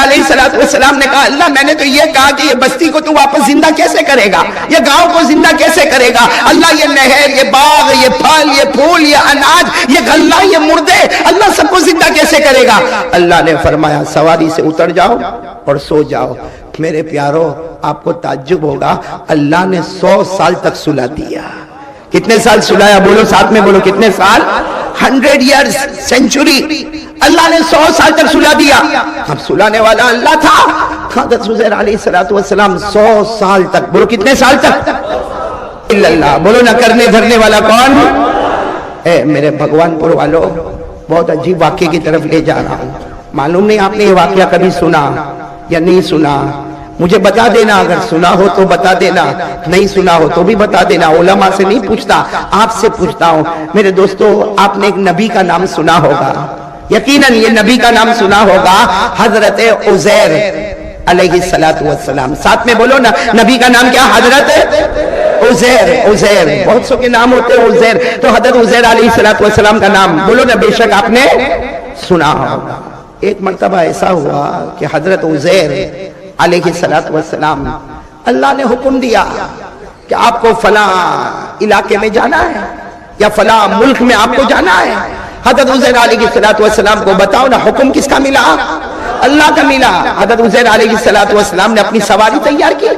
علیہ السلام نے کہا اللہ میں نے تو یہ کہا کہ یہ بستی کو تو واپس زندہ کیسے کرے گا، یہ گاؤں کو زندہ کیسے کرے گا اللہ، یہ نہر، یہ باغ، یہ پھل، یہ پھول، یہ اناج، یہ غلہ، یہ مردے، اللہ سب کو زندہ کیسے کرے گا؟ اللہ نے فرمایا سواری سے اتر جاؤ اور سو جاؤ۔ میرے پیارو آپ کو تعجب ہوگا اللہ نے 100 سال تک سلا دیا۔ کتنے سال سلایا؟ بولو ساتھ میں بولو کتنے سال؟ 100 ایئرز، سینچری، اللہ نے 100 سال تک سلا دیا۔ اب سلانے والا اللہ تھا۔ حضرت عزیر علیہ السلام 100 سال تک، بولو کتنے سال تک؟ اللہ، بولو نہ کرنے دھرنے والا کون؟ اے میرے بھگوان پور والو، بہت عجیب واقعے کی طرف لے جا رہا ہوں۔ معلوم نہیں آپ نے یہ واقعہ کبھی سنا یا نہیں سنا، مجھے بتا دینا، اگر سنا ہو تو بتا دینا، نہیں سنا ہو تو بھی بتا دینا۔ علماء سے نہیں پوچھتا، آپ سے پوچھتا ہوں۔ میرے دوستو آپ نے ایک نبی کا نام سنا ہوگا، یقیناً یہ نبی کا نام سنا ہوگا، حضرت عزیر علیہ السلام۔ ساتھ میں بولو نا، نبی کا نام کیا؟ حضرت عزیر۔ عزیر بہت سو کے نام ہوتے ہیں عزیر، تو حضرت عزیر علیہ السلام کا نام بولو نا، بے شک آپ نے سنا ہوگا۔ ایک مرتبہ ایسا ہوا کہ حضرت عزیر علیہ السلام اللہ نے حکم دیا کہ آپ کو فلاں علاقے میں جانا ہے یا فلاں ملک میں آپ کو جانا ہے۔ حضرت عزیر علیہ السلام کو بتاؤ نا، حکم کس کا ملا؟ اللہ کا ملا۔ حضرت عزیر علیہ السلام نے اپنی سواری تیار کی۔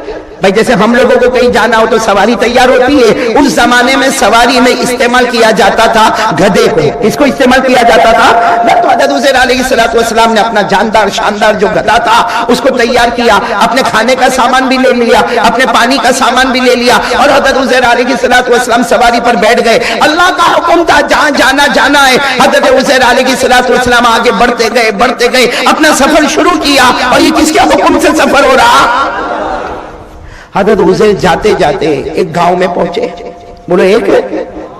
بھائی جیسے ہم لوگوں کو کہیں جانا ہو تو سواری تیار ہوتی ہے، اس زمانے میں سواری میں استعمال کیا جاتا تھا گدھے کو۔ اس کو استعمال کیا جاتا تھا نہ، تو حضرت عزیر علیہ السلام نے اپنا جاندار شاندار جو گدھا تھا اس کو تیار کیا، اپنے کھانے کا سامان بھی لے لیا، اپنے پانی کا سامان بھی لے لیا، اور حضرت عزیر علیہ السلام سواری پر بیٹھ گئے۔ اللہ کا حکم تھا جہاں جانا ہے۔ حضرت عزیر علیہ السلام آگے بڑھتے گئے، اپنا سفر شروع کیا۔ اور یہ کس کے حکم سے سفر ہو رہا؟ حضرت عزیر جاتے ایک گاؤں میں پہنچے، بولو ایک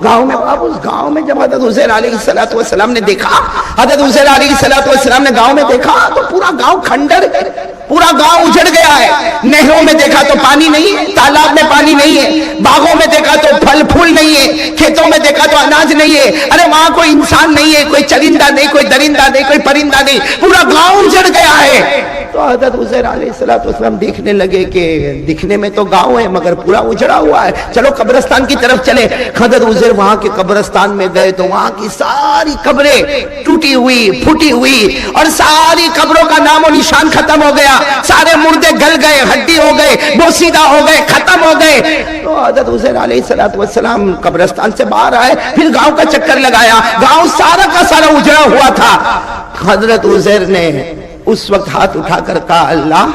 گاؤں میں۔ اب اس گاؤں میں جب حضرت عزیر علیہ السلام نے دیکھا، حضرت عزیر علیہ السلام نے گاؤں میں دیکھا تو پورا گاؤں کھنڈر ہے، پورا گاؤں اجڑ گیا ہے۔ نہروں میں دیکھا تو پانی نہیں ہے، تالاب میں پانی نہیں ہے، باغوں میں دیکھا تو پھل پھول نہیں ہے، کھیتوں میں دیکھا تو اناج نہیں ہے۔ ارے وہاں کوئی انسان نہیں ہے، کوئی چرندہ نہیں، کوئی درندہ نہیں، کوئی پرندہ نہیں، پورا گاؤں اجڑ گیا ہے۔ تو حضرت عزیر علیہ السلام دیکھنے لگے کہ دکھنے میں تو گاؤں ہے مگر پورا اجڑا ہوا ہے، چلو قبرستان کی طرف چلے۔ حضرت عزیر وہاں کے قبرستان میں گئے تو وہاں کی ساری قبریں ٹوٹی ہوئی، پھوٹی ہوئی، اور ساری قبروں کا نام و نشان ختم ہو گیا، سارے مردے گل گئے، ہڈی ہو گئے، بوسیدہ ہو گئے، ختم ہو گئے۔ تو حضرت عزیر علیہ السلام قبرستان سے باہر آئے، پھر گاؤں کا چکر لگایا، گاؤں سارا کا سارا اجڑا ہوا تھا۔ حضرت عزیر نے اس وقت ہاتھ اٹھا کر کہا اللہ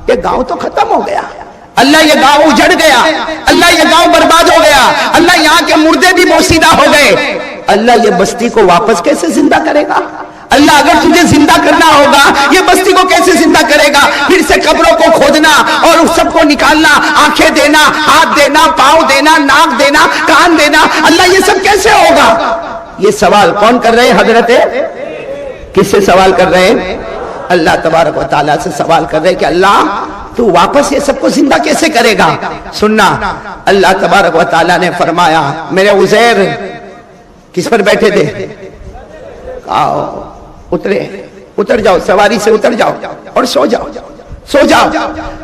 یہ گاؤں تو ختم ہو گیا، اللہ یہ گاؤں اجڑ گیا، اللہ یہ گاؤں برباد ہو گیا، اللہ یہاں کے مردے بھی بوسیدہ ہو گئے، اللہ یہ بستی کو واپس کیسے زندہ کرے گا؟ اللہ اگر تجھے زندہ کرنا ہوگا یہ بستی کو کیسے زندہ کرے گا؟ پھر سے قبروں کو کھودنا اور اس سب کو نکالنا، آنکھیں دینا، ہاتھ دینا، پاؤں دینا، ناک دینا، کان دینا، اللہ یہ سب کیسے ہوگا؟ یہ سوال کون کر رہے ہیں؟ حضرت کس سے سوال کر رہے ہیں؟ اللہ تبارک و تعالیٰ سے سوال کر رہے کہ اللہ تو واپس یہ سب کو زندہ کیسے کرے گا؟ سننا، اللہ تبارک و تعالیٰ نے فرمایا میرے عزیر کس پر بیٹھے تھے؟ آؤ اتر جاؤ، سواری سے اتر جاؤ اور سو جاؤ۔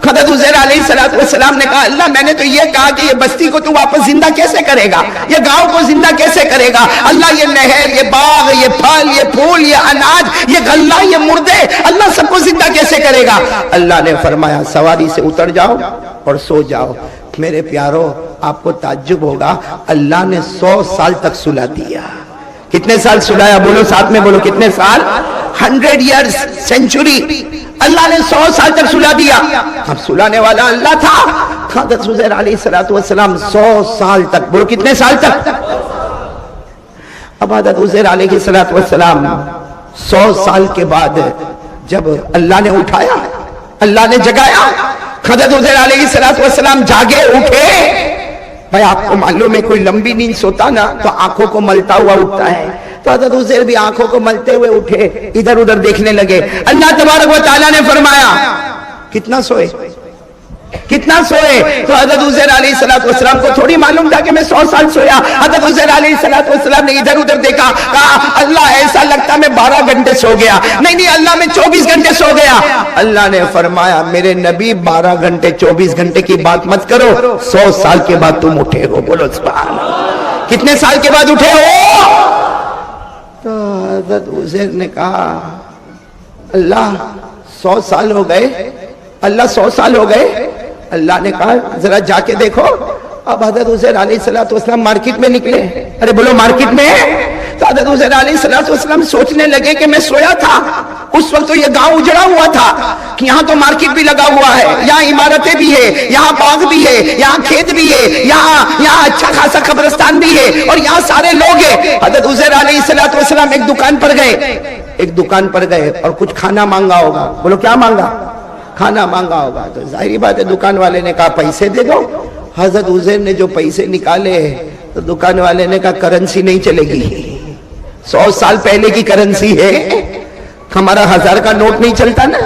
حضرت عزیر علیہ السلام نے کہا اللہ میں نے تو یہ کہا کہ یہ بستی کو تو واپس زندہ کیسے کرے گا، یہ گاؤں کو زندہ کیسے کرے گا اللہ، یہ نہر، یہ باغ، یہ پھل، یہ پھول، یہ اناج، یہ غلہ، یہ مردے، اللہ سب کو زندہ کیسے کرے گا؟ اللہ نے فرمایا سواری سے اتر جاؤ اور سو جاؤ۔ میرے پیارو آپ کو تعجب ہوگا اللہ نے 100 سال تک سلا دیا۔ کتنے سال سلایا؟ بولو ساتھ میں بولو کتنے سال؟ 100 ایئرز، سینچری، اللہ نے 100 سال تک سلا دیا۔ اب سلانے والا اللہ تھا۔ حضرت عزیر علیہ السلام 100 سال تک، بولو کتنے سال تک؟ اب حضرت عزیر علیہ السلام 100 سال کے بعد جب اللہ نے اٹھایا، اللہ نے جگایا، حضرت عزیر علیہ السلام جاگے اٹھے۔ بھائی آپ کو معلوم ہے کوئی لمبی نیند سوتا نا تو آنکھوں کو ملتا ہوا اٹھتا ہے، تو حضرت عزیر بھی آنکھوں کو ملتے ہوئے اٹھے، ادھر ادھر دیکھنے لگے۔ اللہ تبارک و تعالیٰ نے فرمایا کتنا سوئے؟ تو حضرت عزیر علیہ السلام کو تھوڑی معلوم تھا کہ میں 100 سال سویا۔ حضرت عزیر علیہ السلام نے ادھر ادھر دیکھا، کہا اللہ ایسا لگتا میں 12 گھنٹے سو گیا، نہیں اللہ میں 24 گھنٹے سو گیا۔ اللہ نے فرمایا میرے نبی 12 گھنٹے 24 گھنٹے کی بات مت کرو، 100 سال کے بعد تم اٹھے ہو، بولو سبحان اللہ۔ کتنے سال کے بعد اٹھے ہو؟ تو حضرت عزیر نے کہا اللہ 100 سال ہو گئے، اللہ 100 سال ہو گئے۔ اللہ نے کہا ذرا جا کے دیکھو۔ اب حضرت عزیر علیہ السلام مارکیٹ میں نکلے، ارے بولو مارکیٹ میں۔ تو حضرت عزیر علیہ السلام سوچنے لگے کہ میں سویا تھا اس وقت، تو یہ گاؤں اجڑا ہوا تھا کہ یہاں تو مارکیٹ بھی لگا ہوا ہے، یہاں عمارتیں بھی ہے، یہاں باغ بھی ہے، یہاں کھیت بھی ہے، یہاں اچھا خاصا قبرستان بھی ہے، اور یہاں سارے لوگ ہیں۔ حضرت عزیر علیہ السلام ایک دکان پر گئے اور کچھ کھانا مانگا ہوگا، بولو کیا مانگا؟ کھانا مانگا ہوگا۔ تو ظاہری بات ہے دکان والے نے کہا پیسے دے دو۔ حضرت عزیر نے جو پیسے نکالے تو دکان والے نے کہا کرنسی نہیں چلے گی، 100 سال پہلے کی کرنسی ہے، ہمارا 1000 کا نوٹ نہیں چلتا نا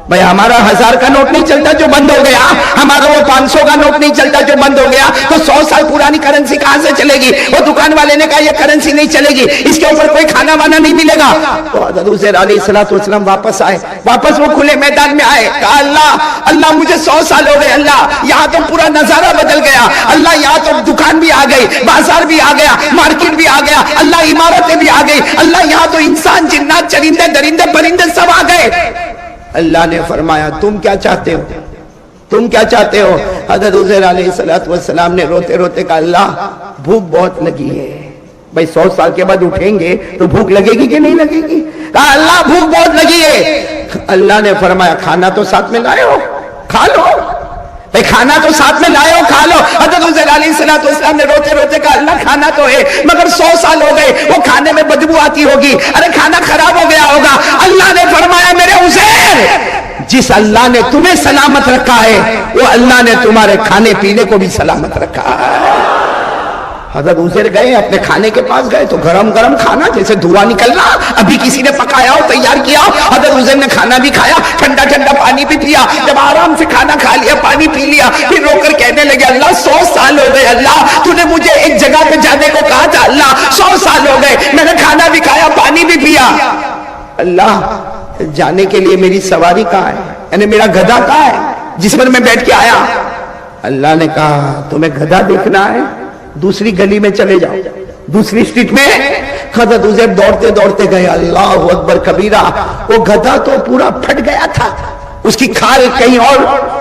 بھائی، ہمارا 1000 کا نوٹ نہیں چلتا جو بند ہو گیا، ہمارا وہ 500 کا نوٹ نہیں چلتا جو بند ہو گیا، تو 100 سال پرانی کرنسی کہاں سے چلے گی؟ وہ دکان والے نے کہا یہ کرنسی نہیں چلے گی، اس کے اوپر کوئی کھانا وانا نہیں ملے گا۔ تو حضرت عزیر علیہ السلام واپس آئے، واپس وہ کھلے میدان میں آئے، کہا اللہ مجھے 100 سال ہو گئے، اللہ یہاں تو پورا نظارہ بدل گیا، اللہ یہاں تو دکان بھی آ گئی، بازار بھی آ گیا، مارکیٹ بھی آ گیا، اللہ عمارتیں بھی آ گئی، اللہ یہاں تو انسان جنات چرندے درندے پرندے سب آ گئے۔ اللہ نے فرمایا تم کیا چاہتے ہو؟ تم کیا چاہتے ہو؟ حضرت عزیر علیہ السلام نے روتے روتے کہا اللہ بھوک بہت لگی ہے۔ بھائی 100 سال کے بعد اٹھیں گے تو بھوک لگے گی کہ نہیں لگے گی؟ کہا اللہ بھوک بہت لگی ہے۔ اللہ نے فرمایا کھانا تو ساتھ میں لائے ہو، کھا لو۔ بھائی کھانا تو ساتھ میں لائے ہو، کھا لو۔ حضرت عزیر علیہ السلام نے روتے روتے کہا اللہ کھانا تو ہے مگر 100 سال ہو گئے، وہ کھانے میں بدبو آتی ہوگی، ارے کھانا خراب ہو گیا ہوگا۔ اللہ نے فرمایا میرے عزیر جس اللہ نے تمہیں سلامت رکھا ہے وہ اللہ نے تمہارے کھانے پینے کو بھی سلامت رکھا ہے۔ حضرت عزیر گئے اپنے کھانے کے پاس گئے تو گرم گرم کھانا جیسے دھواں نکل رہا، ابھی کسی نے پکایا ہو تیار کیا۔ حضرت عزیر نے کھانا بھی کھایا، ٹھنڈا ٹھنڈا پانی بھی پیا۔ جب آرام سے کھانا کھا لیا، پانی پی لیا، پھر رو کر کہنے لگے اللہ 100 سال ہو گئے، اللہ تو نے مجھے ایک جگہ پہ جانے کو کہا تھا، اللہ 100 سال ہو گئے، میں نے کھانا بھی کھایا پانی بھی پیا، اللہ جانے کے لیے میری سواری کہاں ہے، یعنی میرا گدھا کہاں ہے جس پر میں بیٹھ کے آیا؟ اللہ نے کہا تمہیں گدھا دیکھنا ہے دوسری گلی میں چلے جاؤ، دوسری اسٹریٹ میں۔ حضرت عزیر دوڑتے دوڑتے گئے، اللہ اکبر کبیرہ، وہ گدھا تو پورا پھٹ گیا تھا، اس کی کھال کہیں اور،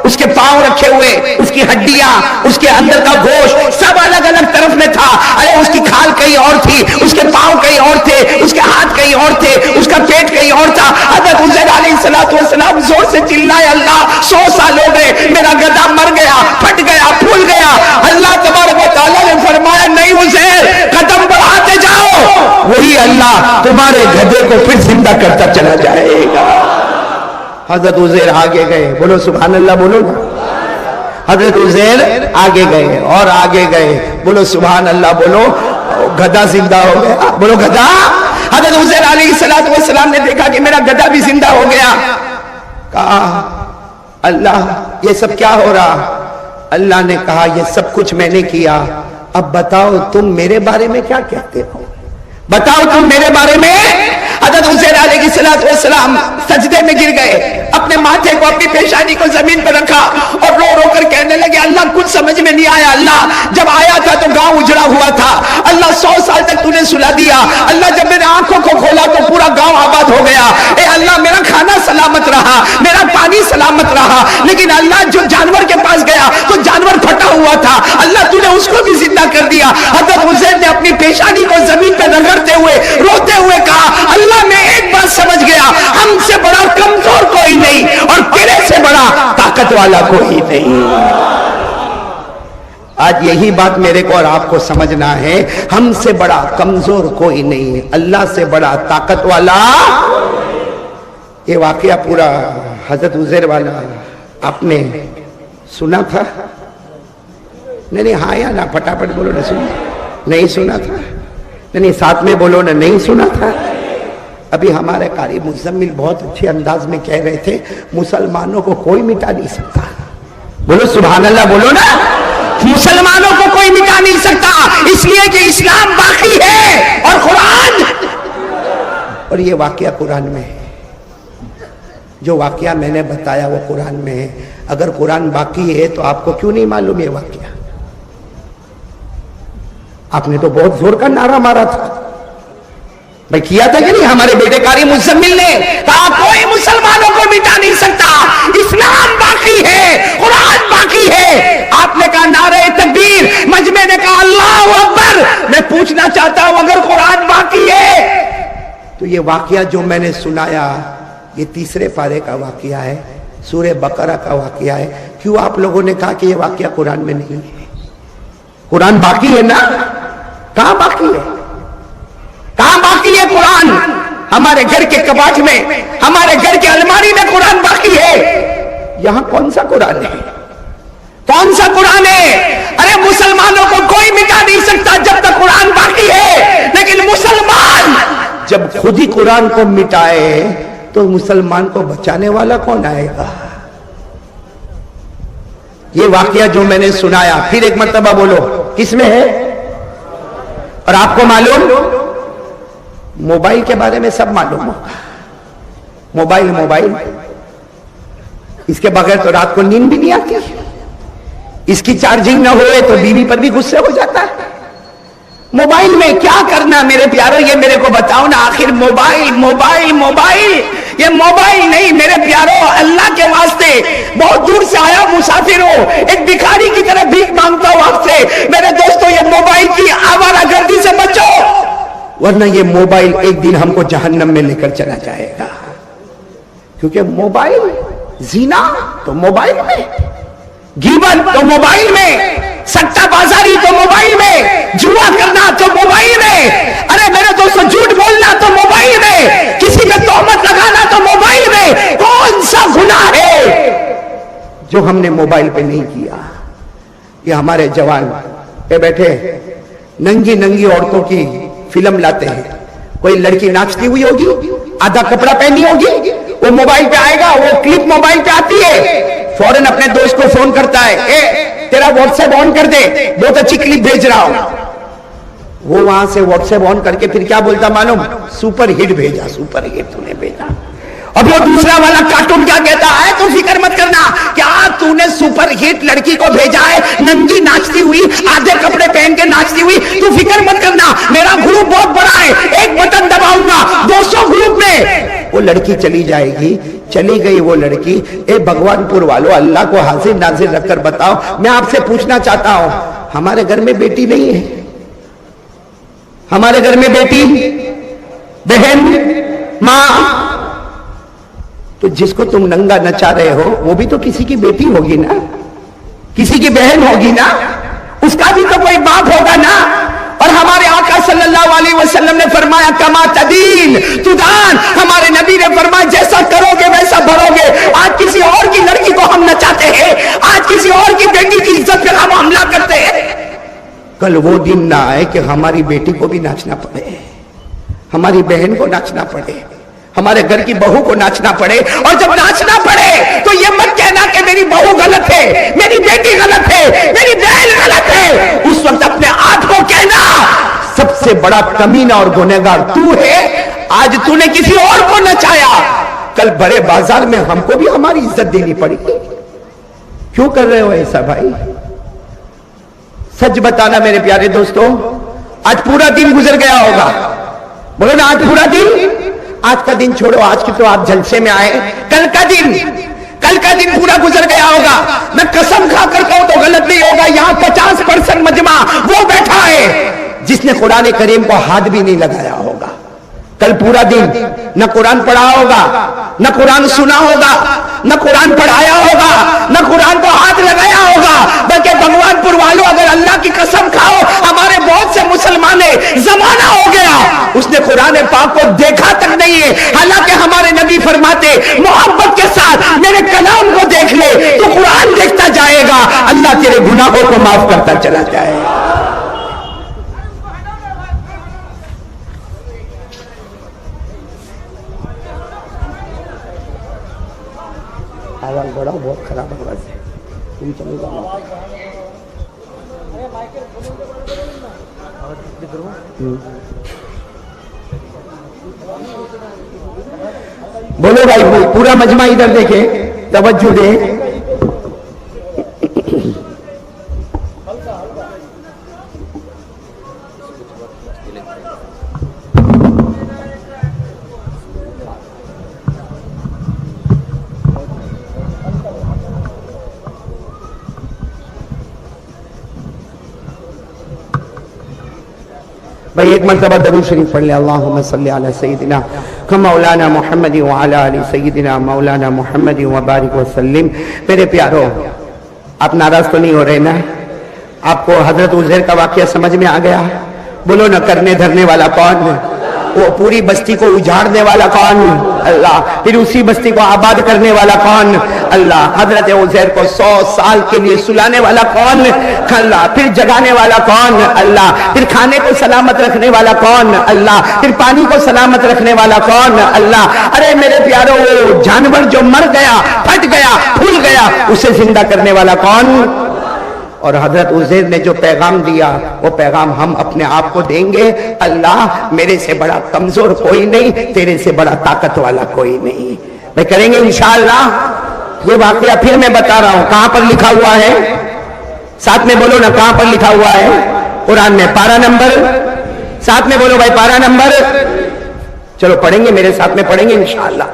اس کے پاؤں رکھے ہوئے، اس کی ہڈیاں، اس کے اندر کا گوشت سب الگ الگ طرف میں تھا، ارے اس کی کھال کہیں اور تھی، اس کے پاؤں کہیں اور تھے، اس کے ہاتھ کہیں اور تھے، اس کا پیٹ کہیں اور تھا۔ حضرت عزیر علیہ السلام زور سے چلائے اللہ 100 سال ہو گئے، میرا گدھا مر گیا، پھٹ گیا، پھول گیا۔ اللہ تبارک و تعالیٰ نے فرمایا نہیں عزیر قدم بڑھاتے جاؤ، وہی اللہ تمہارے گدھے کو پھر زندہ کرتا چلا جائے گا۔ حضرت عزیر آگے گئے، بولو سبحان اللہ بولو نا۔ حضرت عزیر آگے گئے اور آگے گئے، بولو سبحان اللہ بولو، گدھا زندہ ہو گیا، بولو گدھا۔ حضرت عزیر علیہ السلام نے دیکھا کہ میرا گدھا بھی زندہ ہو گیا، کہا اللہ یہ سب کیا ہو رہا؟ اللہ نے کہا یہ سب کچھ میں نے کیا، اب بتاؤ تم میرے بارے میں کیا کہتے ہو، بتاؤ تم میرے بارے میں۔ حضرت عزیر علیہ السلام سجدے میں گر گئے، اپنے ماتھے کو اپنی پیشانی کو زمین پر رکھا اور رو رو کر کہنے لگے اللہ کچھ سمجھ میں نہیں آیا، اللہ جب آیا تھا تو گاؤں اجڑا ہوا تھا، اللہ 100 سال تک تو نے سلا دیا، اللہ جب میرے آنکھوں کو کھولا تو پورا گاؤں آباد ہو گیا، اے اللہ میرا کھانا سلامت رہا، میرا پانی سلامت رہا، لیکن اللہ جو جانور کے پاس گیا تو جانور پھٹا ہوا تھا، اللہ تو نے اس کو بھی زندہ کر دیا۔ حضرت عزیر نے اپنی پیشانی کو زمین پہ رگڑتے ہوئے روتے ہوئے کہا اللہ میں ایک بات سمجھ گیا، ہم سے بڑا کمزور کوئی نہیں اور تیرے سے بڑا طاقت والا کوئی نہیں۔ آج یہی بات میرے کو اور آپ کو سمجھنا ہے، ہم سے بڑا کمزور کوئی نہیں، اللہ سے بڑا طاقت والا۔ یہ واقعہ پورا حضرت عزیر والا آپ نے سنا تھا؟ نہیں ہاں یا نہ، پھٹافٹ بولو نہ، سنا نہیں سنا تھا؟ نہیں ساتھ میں بولو نہ، نہیں سنا تھا؟ ابھی ہمارے قاری مزمل بہت اچھے انداز میں کہہ رہے تھے مسلمانوں کو کوئی مٹا نہیں سکتا، بولو سبحان اللہ بولو نا، مسلمانوں کو کوئی مٹا نہیں سکتا، اس لیے کہ اسلام باقی ہے اور قرآن، اور یہ واقعہ قرآن میں ہے۔ جو واقعہ میں نے بتایا وہ قرآن میں ہے. اگر قرآن باقی ہے تو آپ کو کیوں نہیں معلوم یہ واقعہ؟ آپ نے تو بہت زور کا نعرہ مارا تھا بھائی, کیا تھا کہ نہیں؟ ہمارے بیٹے قاری مزمل نے کہا کوئی مسلمانوں کو مٹا نہیں سکتا, اسلام باقی ہے, قرآن باقی ہے. آپ نے کہا نعرہ تکبیر, مجمع نے کہا اللہ اکبر. میں پوچھنا چاہتا ہوں اگر قرآن باقی ہے تو یہ واقعہ جو میں نے سنایا یہ 3 پارے کا واقعہ ہے, سورہ بقرہ کا واقعہ ہے. کیوں آپ لوگوں نے کہا کہ یہ واقعہ قرآن میں نہیں ہے؟ قرآن باقی ہے نا؟ کہاں باقی ہے؟ کہاں باقی ہے قرآن؟ ہمارے گھر کے کباٹ میں, ہمارے گھر کے الماری میں قرآن باقی ہے. یہاں کون سا قرآن ہے؟ کون سا قرآن ہے؟ ارے مسلمانوں کو کوئی مٹا نہیں سکتا جب تک قرآن باقی ہے, لیکن مسلمان جب خود ہی قرآن کو مٹائے تو مسلمان کو بچانے والا کون آئے گا؟ یہ واقعہ جو میں نے سنایا, پھر ایک مرتبہ بولو کس میں ہے؟ اور آپ کو معلوم, موبائل کے بارے میں سب معلوم ہوگا. موبائل اس کے بغیر تو رات کو نیند بھی نہیں آتی. اس کی چارجنگ نہ ہوئے تو بیوی پر بھی غصے ہو جاتا ہے. موبائل میں کیا کرنا میرے پیارو, یہ میرے کو بتاؤ نا. آخر موبائل یہ موبائل نہیں میرے پیارو, اللہ کے واسطے بہت دور سے آیا مسافر ہو, ایک بھکاری کی طرح بھیک مانگتا ہوں آپ سے. میرے دوستو یہ موبائل کی آوارہ گردی سے بچو, ورنہ یہ موبائل ایک دن ہم کو جہنم میں لے کر چلا جائے گا. کیونکہ موبائل, زنا تو موبائل میں, غیبت تو موبائل میں, سٹا بازاری تو موبائل میں, جوا کرنا تو موبائل میں, ارے میرے دوستو جھوٹ بولنا تو موبائل میں, کسی پہ تہمت لگانا تو موبائل میں. کون سا گناہ ہے جو ہم نے موبائل پہ نہیں کیا؟ یہ ہمارے جوان پہ بیٹھے ننگی عورتوں کی فلم لاتے ہیں. کوئی لڑکی ناچتی ہوئی ہوگی, آدھا کپڑا پہنی ہوگی, وہ موبائل پہ آئے گا, وہ کلپ موبائل پہ آتی ہے, فوراً اپنے دوست کو فون کرتا ہے, اے تیرا واٹس ایپ آن کر دے, بہت اچھی کلپ بھیج رہا ہوں. وہ وہاں سے واٹس ایپ آن کر کے پھر کیا بولتا معلوم؟ سپر ہٹ بھیجا, سپر ہٹ تو نے بھیجا. اب وہ دوسرا والا کارٹون کیا کہتا ہے؟ تو فکر مت کرنا, کیا تو نے سپر ہٹ لڑکی کو بھیجا ہے ننگی ناچتی ہوئی, آدھے کپڑے پہن کے ناچتی ہوئی, تو فکر مت کرنا, میرا گروپ بہت بڑا ہے, ایک بٹن دباؤں گا 200 گروپ میں وہ لڑکی چلی جائے گی. چلی گئی وہ لڑکی. اے بھگوان پور والوں, اللہ کو حاضر ناظر رکھ کر بتاؤ, میں آپ سے پوچھنا چاہتا ہوں, ہمارے گھر میں بیٹی نہیں ہے؟ ہمارے گھر میں بیٹی, بہن, ماں, تو جس کو تم ننگا نچا رہے ہو وہ بھی تو کسی کی بیٹی ہوگی نا, کسی کی بہن ہوگی نا, اس کا بھی تو کوئی باپ ہوگا نا. اور ہمارے آقا صلی اللہ علیہ وسلم نے فرمایا کما تدین تدان, ہمارے نبی نے فرمایا جیسا کرو گے ویسا بھرو گے. آج کسی اور کی لڑکی کو ہم نچاتے ہیں, آج کسی اور کی بیٹی کی عزت پہ ہم حملہ کرتے ہیں. کل وہ دن نہ آئے کہ ہماری بیٹی کو بھی ناچنا پڑے, ہماری بہن کو ناچنا پڑے, ہمارے گھر کی بہو کو ناچنا پڑے. اور جب ناچنا پڑے تو یہ مت کہنا کہ میری بہو غلط ہے, میری بیٹی غلط ہے, میری بہن غلط ہے. اس وقت اپنے آپ کو کہنا سب سے بڑا کمینہ اور گنہگار تو ہے. آج تو نے کسی اور کو نچایا, کل بڑے بازار میں ہم کو بھی ہماری عزت دینی پڑی. کیوں کر رہے ہو ایسا بھائی؟ سچ بتانا میرے پیارے دوستوں, آج پورا دن گزر گیا ہوگا. بولو نا, آج پورا دن. آج کا دن چھوڑو, آج کی تو آپ جلسے میں آئے, کل کا دن پورا گزر گیا ہوگا. میں قسم کھا کر کہوں تو غلط نہیں ہوگا, یہاں 50% مجمع وہ بیٹھا ہے جس نے قرآن کریم کو ہاتھ بھی نہیں لگایا ہوگا. کل پورا دن نہ قرآن پڑھا ہوگا, نہ قرآن سنا ہوگا, نہ قرآن پڑھایا ہوگا, نہ قرآن کو ہاتھ لگایا ہوگا. بلکہ بھگوان پور والوں, اگر اللہ کی قسم کھاؤ, ہمارے بہت سے مسلمان زمانہ ہو گیا اس نے قرآن پاک کو دیکھا تک نہیں ہے. حالانکہ ہمارے نبی فرماتے محبت کے ساتھ میرے کلام کو دیکھ لے تو قرآن دیکھتا جائے گا, اللہ تیرے گناہوں کو معاف کرتا چلا جائے گا. آواز بڑھاؤ, بہت خراب آواز ہے. تم چلے جاؤ. بولو بھائی, پورا مجمع ادھر دیکھے، توجہ دے. بھائی ایک مرتبہ درود شریف پڑھ لے. اللہم صلی علی سیدنا مولانا محمد وعلی آل سیدنا مولانا محمد وبارک وسلم. میرے پیارو، آپ ناراض تو نہیں ہو رہے نا؟ آپ کو حضرت عزیر کا واقعہ سمجھ میں آ گیا؟ بولو نا، کرنے دھرنے والا کون؟ وہ پوری بستی کو اجاڑنے والا کون؟ اللہ. پھر اسی بستی کو آباد کرنے والا کون؟ اللہ. حضرت عزیر کو 100 سال کے لیے سلانے والا کون؟ اللہ. پھر جگانے والا کون؟ اللہ. پھر کھانے کو سلامت رکھنے والا کون؟ اللہ. پھر پانی کو سلامت رکھنے والا کون؟ اللہ. ارے میرے پیارو، وہ جانور جو مر گیا، پھٹ گیا، پھول گیا، اسے زندہ کرنے والا کون؟ اور حضرت عزیر نے جو پیغام دیا، وہ پیغام ہم اپنے آپ کو دیں گے. اللہ، میرے سے بڑا کمزور کوئی نہیں، تیرے سے بڑا طاقت والا کوئی نہیں. میں کریں گے انشاءاللہ. یہ واقعہ پھر میں بتا رہا ہوں، کہاں پر لکھا ہوا ہے؟ ساتھ میں بولو نا، کہاں پر لکھا ہوا ہے؟ قرآن میں. پارہ نمبر، ساتھ میں بولو بھائی، پارہ نمبر. چلو پڑھیں گے، میرے ساتھ میں پڑھیں گے انشاءاللہ.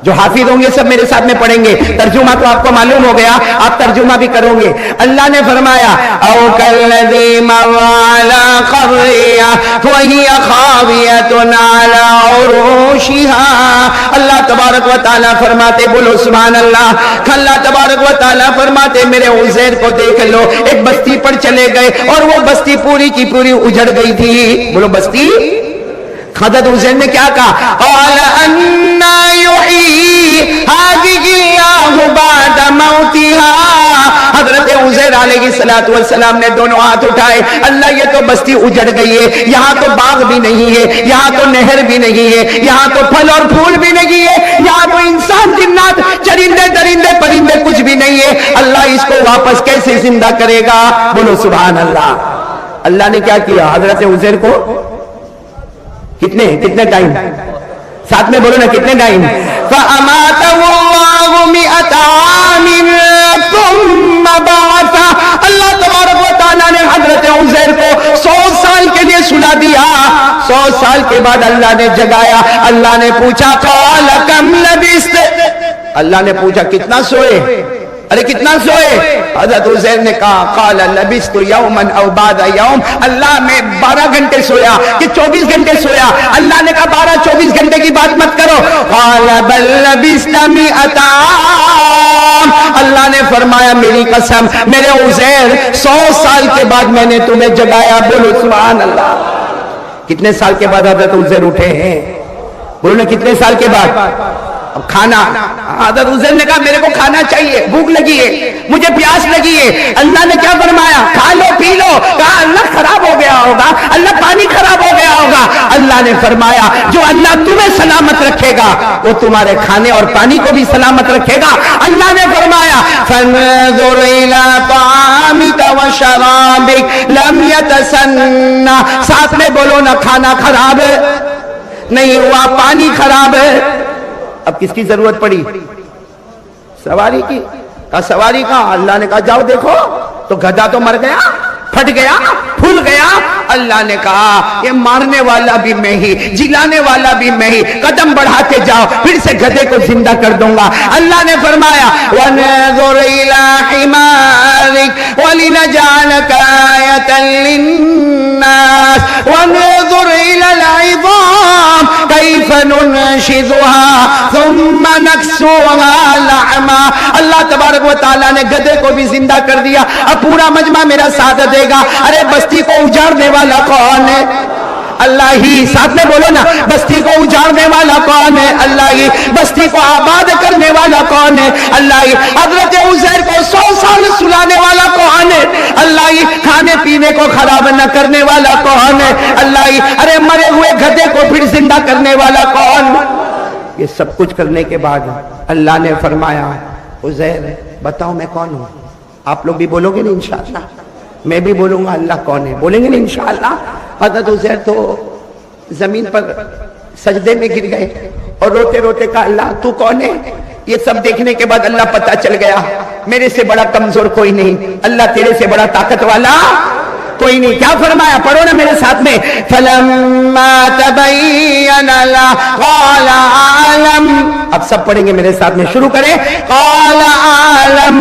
جو حافظ ہوں گے سب میرے ساتھ میں پڑھیں گے. ترجمہ تو آپ کو معلوم ہو گیا، آپ ترجمہ بھی کرو گے. اللہ نے فرمایا او کالذی مر علی قریہ وہی خاویۃ علی عروشها. اللہ تبارک و تعالیٰ فرماتے، بولو سبحان اللہ. اللہ تبارک و تعالیٰ فرماتے میرے عزیر کو دیکھ لو، ایک بستی پر چلے گئے اور وہ بستی پوری کی پوری اجڑ گئی تھی. بولو بستی. حضرت عزیر نے کیا کہا؟ قال انا یحیی ہذہ اللہ بعد موتها. حضرت عزیر علیہ السلام نے دونوں ہاتھ اٹھائے. اللہ، یہ تو بستی اجڑ گئی ہے، یہاں تو باغ بھی نہیں ہے، یہاں تو نہر بھی نہیں ہے، یہاں تو پھل اور پھول بھی نہیں ہے، یہاں تو انسان جنات چرندے درندے پرندے کچھ بھی نہیں ہے. اللہ اس کو واپس کیسے زندہ کرے گا؟ بولو سبحان اللہ. اللہ نے کیا کیا؟ حضرت عزیر کو کتنے ٹائم؟ ساتھ میں بولو نا، کتنے ٹائم؟ فَأَمَاتَهُ اللَّهُ 100 عَامٍ ثُمَّ بَعَثَهُ. اللہ تبارک و تعالیٰ نے حضرت عزیر کو 100 سال کے لیے سلا دیا. 100 سال کے بعد اللہ نے جگایا. اللہ نے پوچھا قَالَ كَمْ لَبِثْتَ. اللہ نے پوچھا کتنا سوئے؟ ارے کتنا سوئے؟ حضرت عزیر نے کہا قال لبثت یوما او بعد یوم. اللہ میں 12 گھنٹے سویا کہ 24 گھنٹے سویا؟ اللہ نے کہا 12-24 گھنٹے کی بات مت کرو. قال بل لبثت 100 عام. اللہ نے فرمایا میری قسم میرے عزیر 100 سال کے بعد میں نے تمہیں جگایا. بولو سبحان اللہ. کتنے سال کے بعد حضرت عزیر اٹھے ہیں؟ بولو نا، کتنے سال کے بعد؟ اب کھانا. حضرت عزیر نے کہا میرے کو کھانا چاہیے، بھوک لگی ہے، مجھے پیاس لگی ہے. اللہ نے کیا فرمایا؟ کھا لو پی لو. کہا اللہ خراب ہو گیا ہوگا، اللہ پانی خراب ہو گیا ہوگا. اللہ نے فرمایا جو اللہ تمہیں سلامت رکھے گا وہ تمہارے کھانے اور پانی کو بھی سلامت رکھے گا. اللہ نے فرمایا فانظر الی طعامک وشرابک لم یتسنہ. ساتھ میں بولو نا، کھانا خراب نہیں ہوا، پانی خراب ہے. اب کس کی ضرورت پڑی؟ سواری کی. کہا سواری کا. اللہ نے کہا جاؤ دیکھو تو گدھا تو مر گیا، پھٹ گیا، پھول گیا. اللہ نے کہا یہ مارنے والا بھی میں ہی، جلانے والا بھی میں ہی. قدم بڑھاتے جاؤ، پھر سے گدھے کو زندہ کر دوں گا. اللہ نے فرمایا وَنَظُرْ إِلَىٰ حِمَارِكَ وَلِنَجْعَلَكَ آيَةً لِلنَّاسِ وَنَظُرْ إِلَى الْعِظَامِ كَيْفَ نُنشِزُهَا ثُمَّ نَكْسُوهَا لَحْمًا. اللہ تبارک و تعالیٰ نے گدھے کو بھی زندہ کر دیا. اب پورا مجمع میرا ساتھ دے گا. ارے بستی کو اجاڑنے والا کون ہے؟ اللہ ہی. ساتھ میں بولو نا، بستی کو اجاڑنے والا کون ہے؟ اللہ ہی. بستی کو آباد کرنے والا کون ہے؟ اللہ ہی. حضرت عزیر کو 100 سال سلانے والا کون ہے؟ اللہ ہی. کھانے پینے کو خراب نہ کرنے والا کون ہے؟ اللہ ہی. ارے مرے ہوئے گدھے کو پھر زندہ کرنے والا کون؟ یہ سب کچھ کرنے کے بعد اللہ نے فرمایا عزیر بتاؤ میں کون ہوں؟ آپ لوگ بھی بولو گے نا انشاءاللہ؟ میں بھی بولوں گا اللہ کون ہے، بولیں گے نا انشاءاللہ؟ حضرت عزیر تو زمین پر سجدے میں گر گئے اور روتے روتے کہا اللہ تو کون ہے؟ یہ سب دیکھنے کے بعد اللہ پتہ چل گیا میرے سے بڑا کمزور کوئی نہیں، اللہ تیرے سے بڑا طاقت والا کوئی نہیں. کیا فرمایا؟ پڑھو نا میرے ساتھ میں. فَلَمَّا تَبَيَّنَ لَهُ قَالَ أَعْلَمُ. اب سب پڑھیں گے میرے ساتھ میں، شروع کریں. قَالَ أَعْلَمُ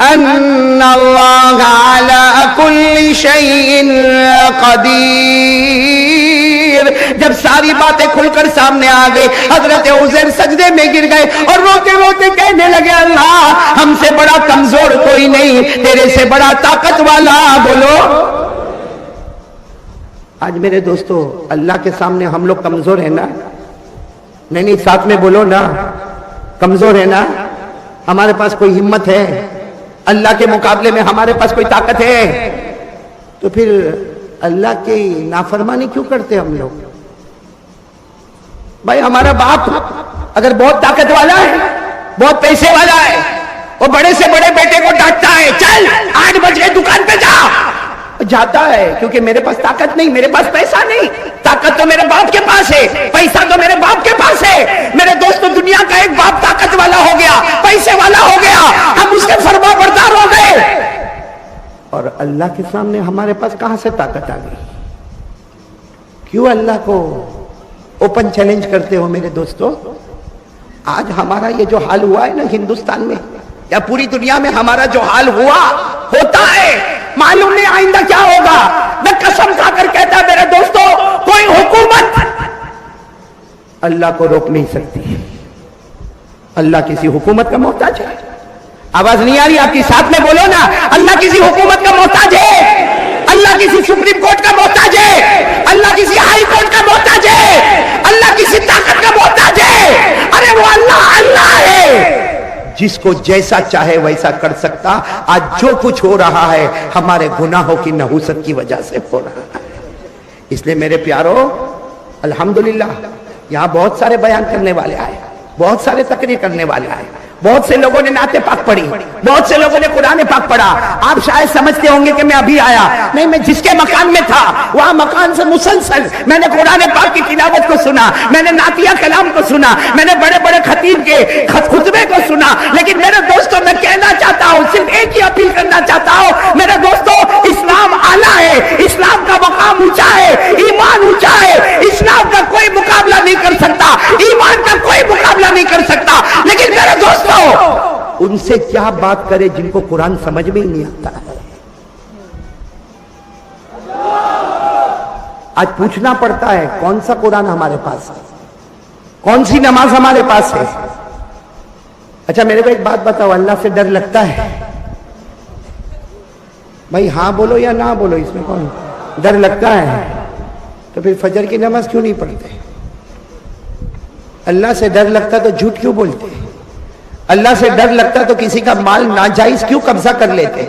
أَنَّ اللَّهَ عَلَى كُلِّ شَيْءٍ قَدِيرٌ. جب ساری باتیں کھل کر سامنے آ گئی، حضرت عزیر سجدے میں گر گئے اور روتے روتے کہنے لگے اللہ ہم سے بڑا کمزور کوئی نہیں، تیرے سے بڑا طاقت والا. بولو. آج میرے دوستو اللہ کے سامنے ہم لوگ کمزور ہیں نا؟ نہیں ساتھ میں بولو نا، کمزور ہے نا؟ ہمارے پاس کوئی ہمت ہے؟ اللہ کے مقابلے میں ہمارے پاس کوئی طاقت ہے؟ تو پھر اللہ کی نافرمانی کیوں کرتے ہم لوگ؟ بھائی ہمارا باپ اگر بہت طاقت والا ہے، بہت پیسے والا ہے، وہ بڑے سے بڑے بیٹے کو ڈانٹتا ہے چل 8 بجے دکان پہ جا، جاتا ہے کیونکہ میرے پاس طاقت نہیں، میرے پاس پیسہ نہیں. طاقت تو میرے باپ کے پاس ہے، پیسہ تو میرے باپ کے پاس ہے. میرے دوستو دنیا کا ایک باپ طاقت والا ہو گیا، پیسے والا ہو گیا، ہم اس کے فرما بردار ہو گئے. اور اللہ کے سامنے ہمارے پاس کہاں سے طاقت آ گئی؟ کیوں اللہ کو اوپن چیلنج کرتے ہو میرے دوستو؟ آج ہمارا یہ جو حال ہوا ہے نا ہندوستان میں یا پوری دنیا میں ہمارا جو حال ہوا ہوتا ہے، معلوم نہیں آئندہ کیا ہوگا. میں قسم کھا کر کہتا میرے دوستو کوئی حکومت اللہ کو روک نہیں سکتی. اللہ کسی حکومت کا محتاج ہے. آواز نہیں آ رہی آپ کی؟ ساتھ میں بولو نا. اللہ کسی حکومت کا محتاج ہے؟ اللہ کسی سپریم کورٹ کا محتاج ہے؟ اللہ کسی ہائی کورٹ کا محتاج ہے؟ اللہ کسی طاقت کا محتاج ہے؟ ارے وہ اللہ ہے جس کو جیسا چاہے ویسا کر سکتا. آج جو کچھ ہو رہا ہے ہمارے گناہوں کی نحوست کی وجہ سے ہو رہا ہے. اس لیے میرے پیارو الحمدللہ یہاں بہت سارے بیان کرنے والے آئے، بہت سارے تقریر کرنے والے آئے، بہت سے لوگوں نے نعت پاک پڑھی، بہت سے لوگوں نے قرآن پاک پڑھا. آپ شاید سمجھتے ہوں گے کہ میں ابھی آیا، نہیں، میں جس کے مکان میں تھا وہاں مکان سے مسلسل میں نے قرآن پاک کی تلاوت کو سنا، میں نے نعتیہ کلام کو سنا، میں نے بڑے بڑے خطیب کے خطبے کو سنا. لیکن میرے دوستوں میں کہنا چاہتا ہوں، صرف ایک ہی اپیل کرنا چاہتا ہوں میرے دوستوں، اسلام اعلیٰ ہے، اسلام کا مقام اونچا ہے، ایمان اونچا ہے. اسلام کا کوئی مقابلہ نہیں کر سکتا، ایمان کا کوئی مقابلہ نہیں کر سکتا. لیکن میرے دوستوں ان سے کیا بات کرے جن کو قرآن سمجھ میں ہی نہیں آتا ہے. آج پوچھنا پڑتا ہے کون سا قرآن ہمارے پاس ہے، کون سی نماز ہمارے پاس ہے. اچھا میرے کو ایک بات بتاؤ، اللہ سے ڈر لگتا ہے؟ بھائی ہاں بولو یا نہ بولو، اس میں کون ڈر لگتا ہے؟ تو پھر فجر کی نماز کیوں نہیں پڑھتے؟ اللہ سے ڈر لگتا تو جھوٹ کیوں بولتے؟ اللہ سے ڈر لگتا تو کسی کا مال ناجائز کیوں قبضہ کر لیتے؟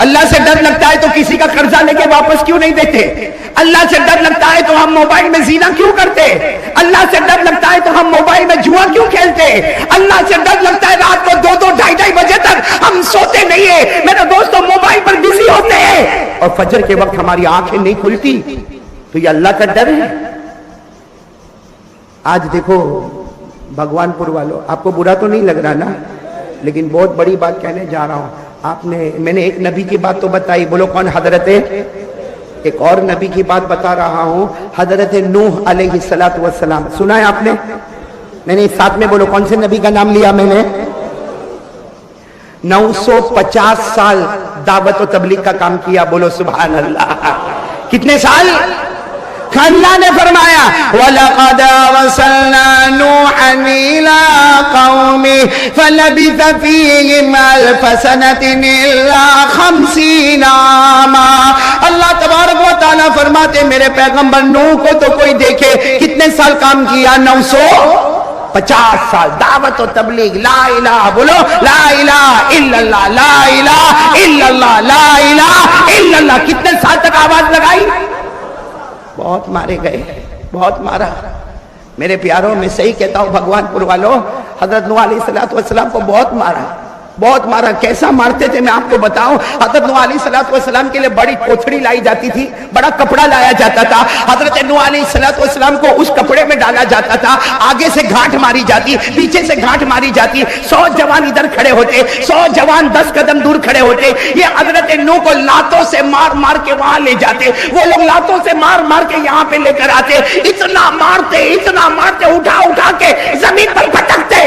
اللہ سے ڈر لگتا ہے تو کسی کا قرضہ لے کے واپس کیوں نہیں دیتے؟ اللہ سے ڈر لگتا ہے تو ہم موبائل میں زنا کیوں کرتے؟ اللہ سے ڈر لگتا ہے تو ہم موبائل میں جوا کیوں کھیلتے؟ اللہ سے ڈر لگتا ہے رات کو 2-2, 2:30 بجے تک ہم سوتے نہیں ہیں میرے دوستوں، موبائل پر بزی ہوتے ہیں اور فجر کے وقت ہماری آنکھیں نہیں کھلتی. تو یہ اللہ کا ڈر ہے؟ آج دیکھو بھگوان پور والوں، آپ کو برا تو نہیں لگ رہا نا، لیکن بہت بڑی بات کہنے جا رہا ہوں. میں نے ایک نبی کی بات تو بتائی، بولو کون؟ حضرت ایک اور نبی کی بات بتا رہا ہوں، حضرت نوح علیہ السلام. سنا ہے آپ نے؟ نہیں ساتھ میں بولو کون سے نبی کا نام لیا میں نے؟ 950 سال دعوت و تبلیغ کا کام کیا. بولو سبحان اللہ. کتنے سال؟ اللہ نے فرمایا وَلَقَدْ أَرْسَلْنَا نُوحًا إِلَىٰ قَوْمِهِ فَلَبِثَ فِيهِمْ أَلْفَ سَنَةٍ إِلَّا 50 عَامًا. اللہ تبارک و تعالیٰ فرماتے میرے پیغمبر نوح کو تو کوئی دیکھے کتنے سال کام کیا؟ 950 سال دعوت و تبلیغ. لا الہ، بولو لا الہ الا اللہ، لا الہ الا اللہ، لا الہ الا اللہ. کتنے سال تک آواز لگائی؟ بہت مارے گئے، بہت مارا. میرے پیاروں میں صحیح کہتا ہوں بھگوان پور والوں، حضرت نوح علیہ السلام کو بہت مارا. بہت مارا. کیسا مارتے تھے میں آپ کو بتاؤں. حضرت نوح علیہ السلام کے لیے بڑی کوتھڑی لائی جاتی تھی, بڑا کپڑا لایا جاتا تھا. حضرت نوح علیہ السلام کو اس کپڑے میں ڈالا جاتا تھا. آگے سے گھاٹ ماری جاتی, پیچھے سے گھاٹ ماری جاتی. 100 جوان ادھر کھڑے ہوتے, 100 جوان 10 قدم دور کھڑے ہوتے. یہ حضرت نوح کو لاتوں سے مار مار کے وہاں لے جاتے. وہ لوگ لاتوں سے مار مار کے یہاں پہ لے کر آتے. اتنا مارتے اٹھا اٹھا کے زمین پر پٹکتے.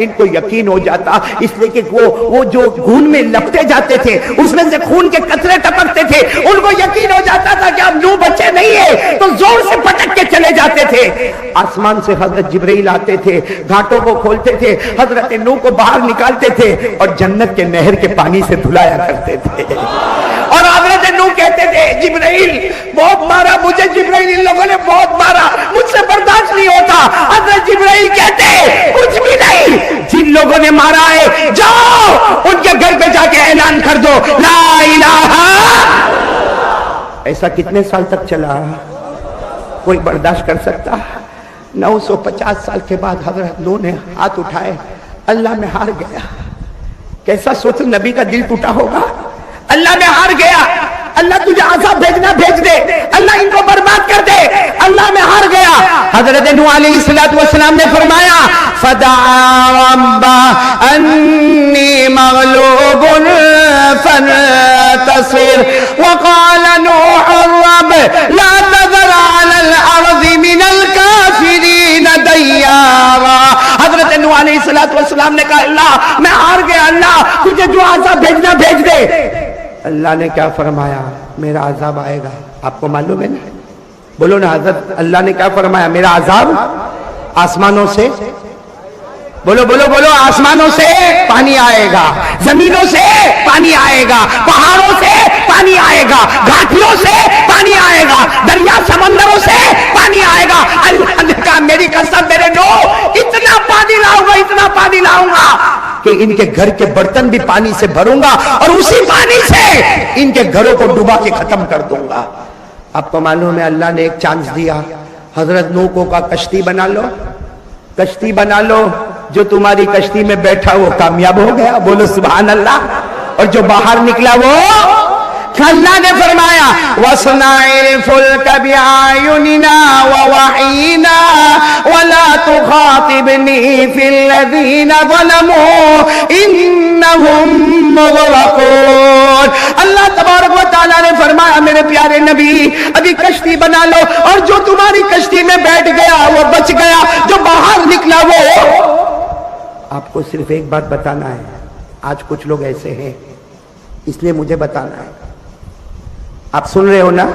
ان کو یقین ہو جاتا, اس لیے کہ وہ جو خون میں لپٹے جاتے تھے, اس میں سے خون کے قطرے ٹپکتے تھے. ان کو یقین ہو جاتا تھا کہ اب نوح بچے نہیں ہے, تو زور سے پٹک کے چلے جاتے تھے. آسمان سے حضرت جبرائیل آتے تھے, گھاٹوں کو کھولتے تھے, حضرت نوح کو باہر نکالتے تھے اور جنت کے نہر کے پانی سے دھلایا کرتے تھے. اور حضرت نوح کہتے تھے جبرائیل بہت مارا مجھے, جبرائیل ان لوگوں نے بہت مارا, مجھ سے برداشت نہیں ہوتا. حضرت جبرائیل کہتے کچھ بھی نہیں, جن لوگوں نے مارا ہے جاؤ ان کے گھر پہ جا کے اعلان کر دو لا الہ. ایسا کتنے سال تک چلا؟ کوئی برداشت کر سکتا؟ 950 سال کے بعد حضرت نوح نے ہاتھ اٹھائے, اللہ میں ہار گیا. کیسا سوچ نبی کا دل ٹوٹا ہوگا. اللہ میں ہار گیا, اللہ تجھے عذاب بھیجنا بھیج دے, اللہ ان کو برباد کر دے, اللہ میں ہار گیا. حضرت نوح علیہ السلام نے فرمایا فدعا ربہ انی مغلوب فانتصر وقال نوح رب لا تذر علی الارض من الکافرین دیارا. حضرت نوح علیہ السلام نے کہا اللہ میں ہار گیا, اللہ تجھے جو عذاب بھیجنا بھیج دے. اللہ نے کیا فرمایا؟ میرا عذاب آئے گا. آپ کو معلوم ہے نا, بولو نا حضرت اللہ نے کیا فرمایا؟ میرا عذاب آسمانوں سے, بولو بولو بولو, آسمانوں سے پانی آئے گا, زمینوں سے پانی آئے گا, پہاڑوں سے پانی آئے گا, گھاٹیوں سے پانی آئے گا, دریا سمندروں سے پانی آئے گا. اللہ نے کہا میری قسم میرے نوح اتنا پانی لاؤں گا, اتنا پانی لاؤں گا کہ ان کے گھر کے برتن بھی پانی سے بھروں گا اور اسی پانی سے ان کے گھروں کو ڈوبا کے ختم کر دوں گا. آپ کو معلوم ہے اللہ نے ایک چانس دیا, حضرت نوح کو کہا کشتی بنا لو, کشتی بنا لو, جو تمہاری کشتی میں بیٹھا وہ کامیاب ہو گیا. بولو سبحان اللہ. اور جو باہر نکلا وہ, اللہ نے فرمایا وَاصْنَعِ الْفُلْكَ بِأَعْيُنِنَا وَوَحْيِنَا وَلَا تُخَاطِبْنِي فِي الَّذِينَ ظَلَمُوا إِنَّهُمْ مُغْرَقُونَ. اللہ تبارک و تعالیٰ نے فرمایا میرے پیارے نبی ابھی کشتی بنا لو, اور جو تمہاری کشتی میں بیٹھ گیا وہ بچ گیا, جو باہر نکلا وہ. آپ کو صرف ایک بات بتانا ہے, آج کچھ لوگ ایسے ہیں, اس لیے مجھے بتانا ہے. آپ سن رہے ہو نا,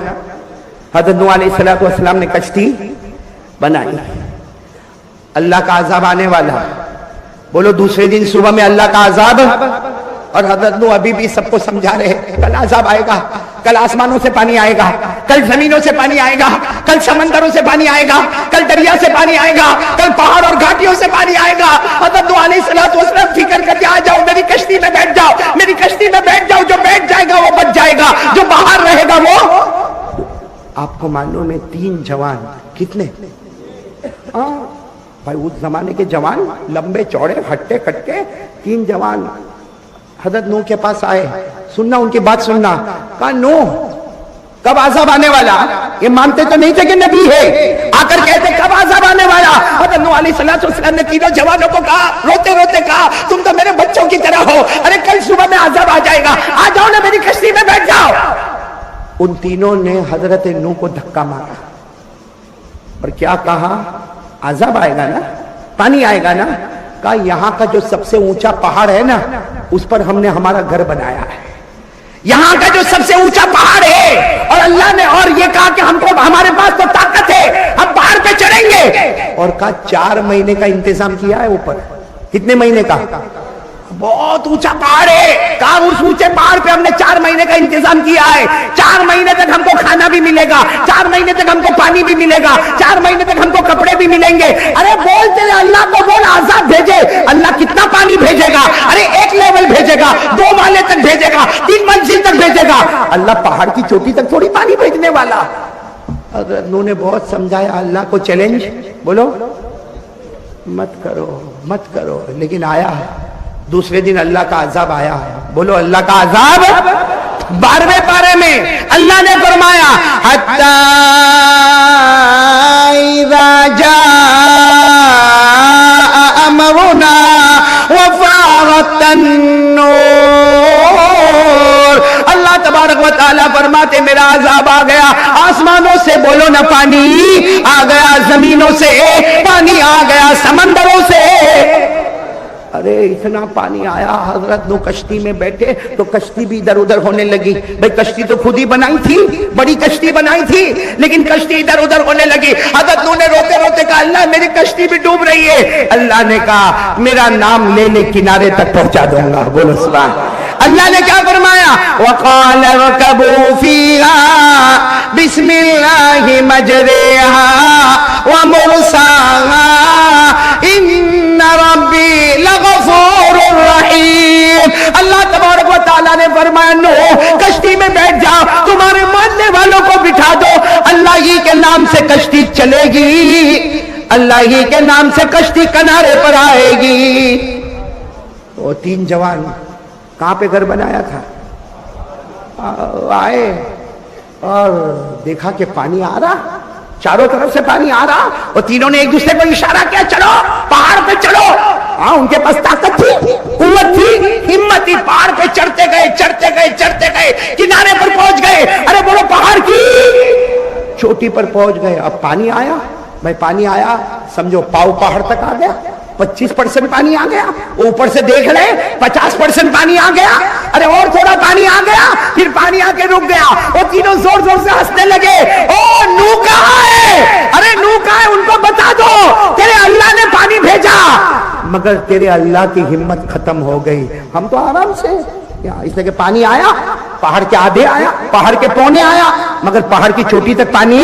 حضرت نوح علیہ السلام نے کشتی بنائی, اللہ کا عذاب آنے والا, بولو دوسرے دن صبح میں اللہ کا عذاب. اور حضرت نوح ابھی بھی سب کو سمجھا رہے کل عذاب آئے گا, کل آسمانوں سے پانی آئے گا, کل زمینوں سے پانی آئے گا, کل سمندروں سے پانی آئے گا, کل دریا سے پانی آئے گا, کل پہاڑ اور گھاٹیوں سے پانی آئے گا. حضرت نوح علیہ السلام فکر کرتے آ جاؤ میری کشتی میں بیٹھ جاؤ, میری کشتی میں بیٹھ جاؤ, جو بیٹھ جائے گا وہ بچ جائے گا, جو باہر رہے گا وہ. آپ کو معلوم ہے 3 جوان کتنے, بھائی اس زمانے کے جوان لمبے چوڑے ہٹے کٹے 3 جوان حضرت نوح کے پاس آئے, سننا ان کی بات سننا. کہا نوح کب عذاب آنے والا؟ یہ مانتے تو نہیں تھے کہ نبی ہے, آ کر کہتے کب عذاب آنے والا؟ حضرت نوح علیہ السلام نے 3 جوانوں کو کہا, روتے روتے کہا تم تو میرے بچوں کی طرح ہو, ارے کل صبح میں عذاب آ جائے گا, آ جاؤ نا میری کشتی میں بیٹھ جاؤ. ان تینوں نے حضرت نوح کو دھکا مارا اور کیا کہا؟ عذاب آئے گا نا, پانی آئے گا نا. کہا یہاں کا جو سب سے اونچا پہاڑ ہے نا اس پر ہم نے ہمارا گھر بنایا ہے, یہاں کا جو سب سے اونچا پہاڑ ہے, اور اللہ نے اور یہ کہا کہ ہم کو ہمارے پاس تو طاقت ہے ہم پہاڑ پہ چڑھیں گے. اور کہا 4 مہینے کا انتظام کیا ہے اوپر. کتنے مہینے کا؟ بہت اونچا پہاڑ ہے, کہا اس اونچے پہاڑ پہ ہم نے 4 مہینے کا انتظام کیا ہے. 4 مہینے تک ہم کو کھانا بھی ملے گا, 4 مہینے تک ہم کو پانی بھی ملے گا, 4 مہینے تک ہم کو کپڑے بھی ملیں گے. ارے بولتے اللہ کو بول عذاب بھیجے, اللہ کتنا پانی بھیجے گا؟ ارے 1 لیول بھیجے گا, 2 مالے تک بھیجے گا, 3 منزل تک بھیجے گا. اللہ پہاڑ کی چوٹی تک تھوڑی پانی بھیجنے والا. حضرت نوح نے بہت سمجھایا اللہ کو چیلنج, بولو مت کرو مت کرو, لیکن آیا دوسرے دن اللہ کا عذاب آیا. بولو اللہ کا عذاب. 12ویں پارے میں اللہ نے فرمایا حتی اذا جاء امرنا وفارت النور. اللہ تبارک و تعالیٰ فرماتے میرا عذاب آ گیا. آسمانوں سے بولو نہ پانی آ گیا, زمینوں سے پانی آ گیا, سمندروں سے. ارے اتنا پانی آیا, حضرت نو کشتی میں بیٹھے تو کشتی بھی ادھر ادھر ہونے لگی. بھئی کشتی تو خود ہی بنائی تھی, بڑی کشتی بنائی تھی, لیکن کشتی ادھر ادھر ہونے لگی. حضرت نو نے روتے روتے کہا اللہ میری کشتی بھی ڈوب رہی ہے. اللہ نے کہا میرا نام لے لے کنارے تک پہنچا دوں گا. بولو سبحان. اللہ نے کیا فرمایا وقال اركبوا فيها بسم الله مجريها ومرساها ان ربي لغفور رحیم. اللہ تبارک و تعالیٰ نے فرمایا نو کشتی میں بیٹھ جاؤ, تمہارے ماننے والوں کو بٹھا دو, اللہ ہی کے نام سے کشتی چلے گی, اللہ ہی کے نام سے کشتی کنارے پر آئے گی. وہ 3 جوان کہاں پہ گھر بنایا تھا, آئے اور دیکھا کہ پانی آ رہا, چاروں طرف سے پانی آ رہا, اور تینوں نے ایک دوسرے کو اشارہ کیا چلو پہاڑ پہ چلو. ہاں ان کے پاس طاقت تھی, قوت تھی, ہمت تھی. پہاڑ پہ چڑھتے گئے چڑھتے گئے چڑھتے گئے, کنارے پر پہنچ گئے. ارے بولو پہاڑ کی چوٹی پر پہنچ گئے. اب پانی آیا, بھائی پانی آیا سمجھو پاؤ پہاڑ تک آ گیا, 25% پانی آ گیا. اوپر سے دیکھ لے 50% پانی آ گیا. ارے اور تھوڑا پانی آ گیا, پھر پانی آ کے رک گیا. وہ تینوں زور زور سے ہنسنے لگے. او نو کہاں ہے, ارے نو کہاں ہے, ان کو بتا دو تیرے اللہ نے پانی بھیجا, مگر تیرے اللہ کی ہمت ختم ہو گئی. ہم تو آرام سے اس لیے کہ پانی آیا, پہاڑ کے آدھے آیا, پہاڑ کے پونے آیا, مگر پہاڑ کی چوٹی تک پانی.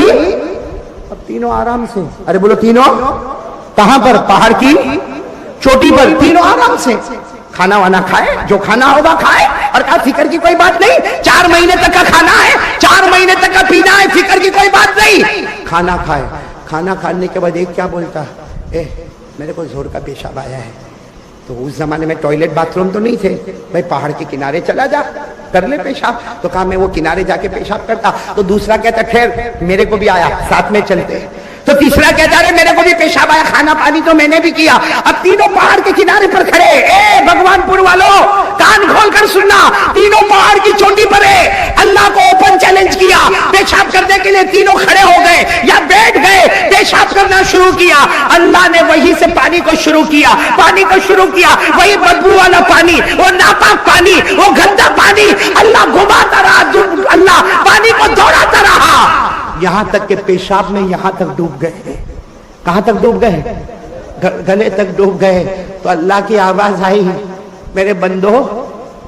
اب تینوں آرام سے, ارے بولو تینوں کہاں پر, پہاڑ کی چوٹی پر. تینوں آرام سے کھانا وانا کھائے, جو کھانا ہوگا کھائے, اور کہا فکر کی کوئی بات نہیں, 4 مہینے تک کا کھانا ہے, 4 مہینے تک کا پینا ہے, فکر کی کوئی بات نہیں. کھانا کھائے. کھانا کھانے کے بعد ایک کیا بولتا, میرے کو زور کا پیشاب آیا ہے. تو اس زمانے میں ٹوائلٹ باتھ روم تو نہیں تھے, بھائی پہاڑ کے کنارے چلا جا کر لے پیشاب. تو کہا میں وہ کنارے جا کے پیشاب کرتا. تو دوسرا کہتا خیر میرے کو بھی آیا, ساتھ میں چلتے. تو تیسرا کہتا ہے میرے کو بھی پیشاب آیا, کھانا پانی تو میں نے بھی کیا. اب تینوں پہاڑ کے کنارے پر کھڑے. اے بھگوان پور والوں کان کھول کر سننا, تینوں پہاڑ کی چوٹی پر ہے. اللہ کو اوپن چیلنج کیا, پیشاب کرنے کے لیے تینوں کھڑے ہو گئے یا بیٹھ گئے, پیشاب کرنا شروع کیا. اللہ نے وہی سے پانی کو شروع کیا, پانی کو شروع کیا, وہی بدبو والا پانی, وہ ناپاک پانی, وہ گندا پانی. اللہ گھماتا رہا, اللہ پانی کو دوڑاتا رہا, یہاں تک کہ پیشاب میں یہاں تک ڈوب گئے. کہاں تک ڈوب گئے, گلے تک ڈوب گئے. تو اللہ کی آواز آئی, میرے بندو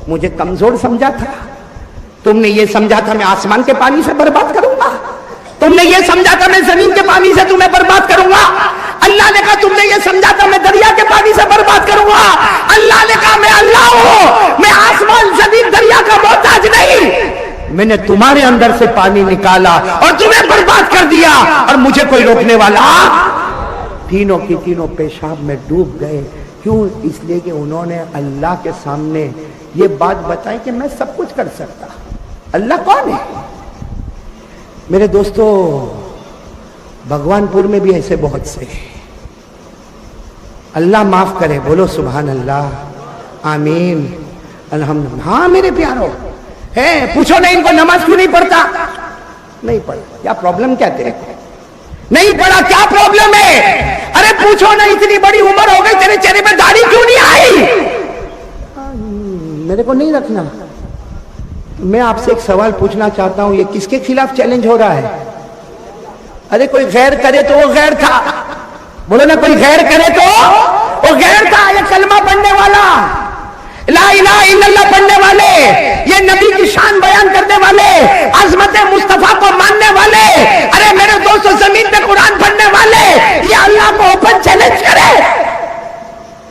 مجھے کمزور سمجھا تھا, تم نے یہ سمجھا تھا میں آسمان کے پانی سے برباد کروں گا, تم نے یہ سمجھا تھا میں زمین کے پانی سے تمہیں برباد کروں گا. اللہ نے کہا تم نے یہ سمجھا تھا میں دریا کے پانی سے برباد کروں گا. اللہ نے کہا میں اللہ ہوں, میں آسمان زمین دریا کا محتاج نہیں, میں نے تمہارے اندر سے پانی نکالا اور تمہیں برباد کر دیا, اور مجھے کوئی روکنے والا. تینوں کی تینوں پیشاب میں ڈوب گئے. کیوں؟ اس لیے کہ انہوں نے اللہ کے سامنے یہ بات بتائی کہ میں سب کچھ کر سکتا. اللہ کون ہے میرے دوستو؟ بھگوان پور میں بھی ایسے بہت سے. اللہ معاف کرے, بولو سبحان اللہ, آمین, الحمدللہ. ہاں میرے پیارو ہے, پوچھو نہیں ان کو نماز کیوں نہیں پڑھتا, نہیں پڑھا, کیا پرابلم کیا تیرے کو, نہیں پڑھا کیا پرابلم ہے. ارے پوچھو نا اتنی بڑی عمر ہو گئی تیرے چہرے پہ داڑھی کیوں نہیں آئی. میرے کو نہیں رکھنا. میں آپ سے ایک سوال پوچھنا چاہتا ہوں, یہ کس کے خلاف چیلنج ہو رہا ہے؟ ارے کوئی غیر کرے تو وہ غیر تھا, بولو نا, کوئی غیر کرے تو وہ غیر تھا. یہ کلمہ پڑھنے والا, لا الہ الا اللہ پڑھنے والے, یہ نبی کی شان بیان کرنے والے, عظمت مصطفیٰ کو ماننے والے, ارے میرے دوستو زمین پہ قرآن پڑھنے والے, یہ اللہ کو اوپن چیلنج کرے.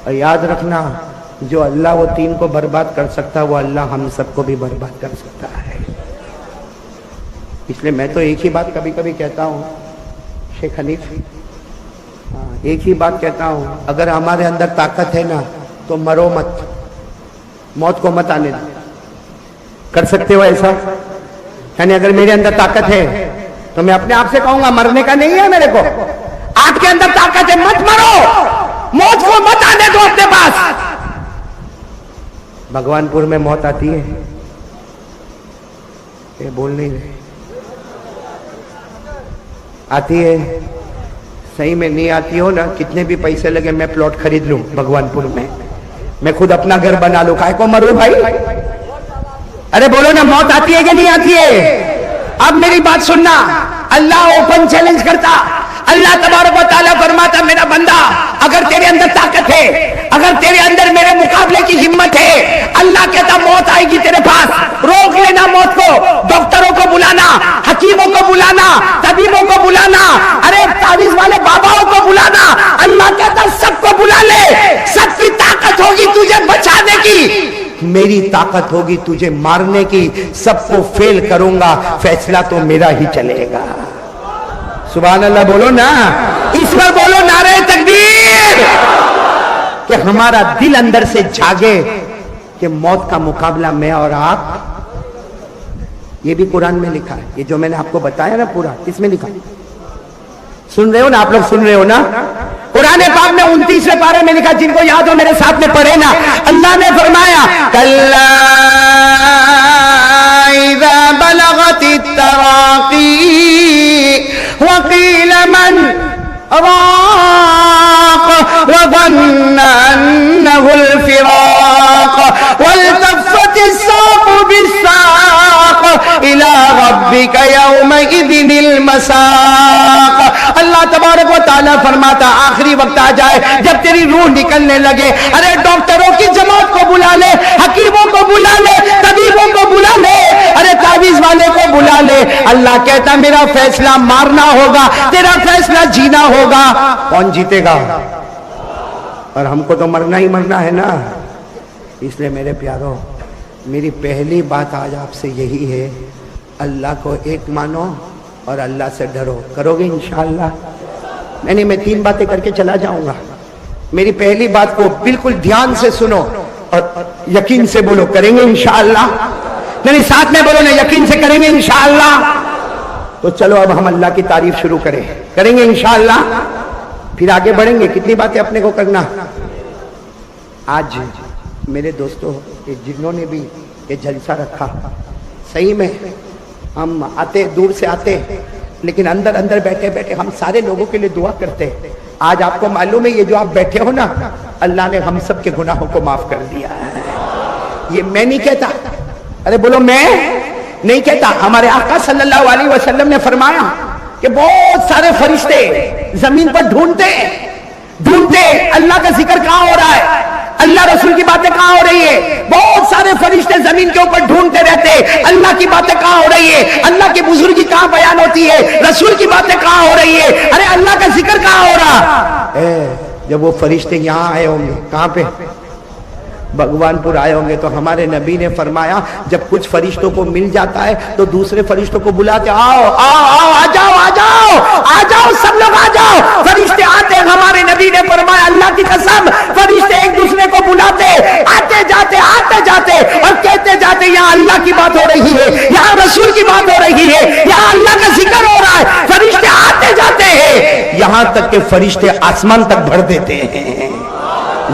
اور یاد رکھنا, جو اللہ وہ 3 کو برباد کر سکتا, وہ اللہ ہم سب کو بھی برباد کر سکتا ہے. اس لیے میں تو ایک ہی بات کبھی کبھی کہتا ہوں, شیخ حنیف, ایک ہی بات کہتا ہوں, اگر ہمارے اندر طاقت ہے نا تو مرو مت, موت کو مت آنے دو. کر سکتے ہو ایسا؟ یعنی اگر میرے اندر طاقت ہے تو میں اپنے آپ سے کہوں گا مرنے کا نہیں ہے میرے کو. آپ کے اندر طاقت ہے, مت مرو, موت کو مت آنے دو اپنے پاس. بھگوان پور میں موت آتی ہے, یہ بول نہیں رہے, آتی ہے صحیح میں نہیں آتی ہو نا, کتنے بھی پیسے لگے میں پلاٹ خرید لوں بھگوان پور میں خود اپنا گھر بنا لوں, کائے کو مروں بھائی. ارے بولو نا, موت آتی ہے کہ نہیں آتی ہے؟ اب میری بات سننا, اللہ اوپن چیلنج کرتا, اللہ تبارک و تعالیٰ فرماتا میرا بندہ اگر تیرے اندر طاقت ہے, اگر تیرے اندر میرے مقابلے کی ہمت ہے, اللہ کہتا موت آئے گی تیرے پاس, روک لینا موت کو, ڈاکٹروں کو بلانا, حکیموں کو بلانا, طبیبوں کو بلانا, ارے تعویذ والے باباؤں کو بلانا, اللہ کہتا سب کو بلا لے, سب کی طاقت ہوگی تجھے بچانے کی, میری طاقت ہوگی تجھے مارنے کی, سب کو فیل کروں گا, فیصلہ تو میرا ہی چلے گا. سبحان اللہ بولو نا, اس پر بولو نعرہ تکبیر, کہ ہمارا دل اندر سے جاگے کہ موت کا مقابلہ میں اور آپ. یہ بھی قرآن میں لکھا ہے, یہ جو میں نے آپ کو بتایا نا پورا, اس میں لکھا. سن رہے ہو نا آپ لوگ, سن رہے ہو نا؟ قرآن پاک میں 29ویں پارے میں لکھا, جن کو یاد ہو میرے ساتھ میں پڑھے نا. اللہ نے فرمایا کلا اذا بلغت التراقی وقیل من راق وظن انه الفراق والتفت الساق بالساق الى ربك يومئذ المساق. اللہ تبارک و تعالیٰ فرماتا آخری وقت آ جائے جب تیری روح نکلنے لگے, ارے ڈاکٹروں کی جماعت کو بلا لے, حکیموں کو بلا لے, طبیبوں کو بلا لے, ارے تعویذ والے کو بلا لے. اللہ کہتا میرا فیصلہ مارنا ہوگا, تیرا فیصلہ جینا ہوگا. کون جیتے گا؟ اور ہم کو تو مرنا ہی مرنا ہے نا. اس لیے میرے پیاروں, میری پہلی بات آج آپ سے یہی ہے, اللہ کو ایک مانو اور اللہ سے ڈرو. کرو گے انشاءاللہ؟ نہیں, میں 3 باتیں کر کے چلا جاؤں گا. میری پہلی بات کو بالکل دھیان سے سنو اور یقین سے بولو, کریں گے انشاءاللہ؟ نہیں, ساتھ میں بولو نا, یقین سے کریں گے انشاءاللہ. تو چلو اب ہم اللہ کی تعریف شروع کریں گے انشاءاللہ, پھر آگے بڑھیں گے. کتنی باتیں اپنے کو کرنا. آج میرے دوستوں جنہوں نے بھی یہ جلسہ رکھا, صحیح میں ہم آتے دور سے آتے, لیکن اندر اندر بیٹھے بیٹھے ہم سارے لوگوں کے لیے دعا کرتے. آج آپ کو معلوم ہے یہ جو آپ بیٹھے ہو نا, اللہ نے ہم سب کے گناہوں کو معاف کر دیا ہے. یہ میں نہیں کہتا, ارے بولو میں نہیں کہتا, ہمارے آقا صلی اللہ علیہ وسلم نے فرمایا کہ بہت سارے فرشتے زمین پر ڈھونڈتے اللہ کا ذکر کہاں ہو رہا ہے, اللہ رسول کی باتیں کہاں ہو رہی ہے. بہت سارے فرشتے زمین کے اوپر ڈھونڈتے رہتے, اللہ کی باتیں کہاں ہو رہی ہے, اللہ کی بزرگی کہاں بیان ہوتی ہے, رسول کی باتیں کہاں ہو رہی ہے, ارے اللہ کا ذکر کہاں ہو رہا. جب وہ فرشتے یہاں آئے ہوں گے, کہاں پہ؟ بھگوان پور آئے ہوں گے, تو ہمارے نبی نے فرمایا جب کچھ فرشتوں کو مل جاتا ہے تو دوسرے فرشتوں کو بلاتے, آؤ آؤ آؤ, آ جاؤ آ جاؤ آ جاؤ, سب لوگ آ جاؤ. فرشتے آتے, ہمارے نبی نے فرمایا اللہ کی قسم فرشتے ایک دوسرے کو بلاتے, آتے جاتے اور کہتے جاتے یہاں اللہ کی بات ہو رہی ہے, یہاں رسول کی بات ہو رہی ہے, یہاں اللہ کا ذکر ہو رہا ہے. فرشتے آتے جاتے ہیں, یہاں تک کہ فرشتے آسمان تک بھر دیتے ہیں,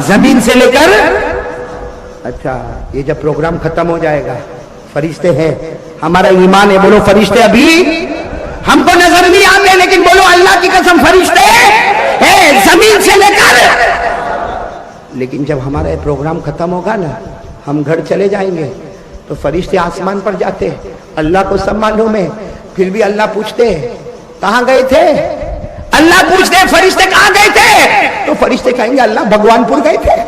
زمین سے لے کر. اچھا, یہ جب پروگرام ختم ہو جائے گا, فرشتے ہیں, ہمارا ایمان ہے, بولو فرشتے ابھی ہم کو نظر نہیں آتے, لیکن بولو اللہ کی قسم فرشتے ہیں زمین سے لے کر. لیکن جب ہمارا یہ پروگرام ختم ہوگا نا, ہم گھر چلے جائیں گے تو فرشتے آسمان پر جاتے, اللہ کو سب معلوم ہے, پھر بھی اللہ پوچھتے کہاں گئے تھے, اللہ پوچھتے فرشتے کہاں گئے تھے, تو فرشتے کہیں گے اللہ بھگوان پور گئے تھے,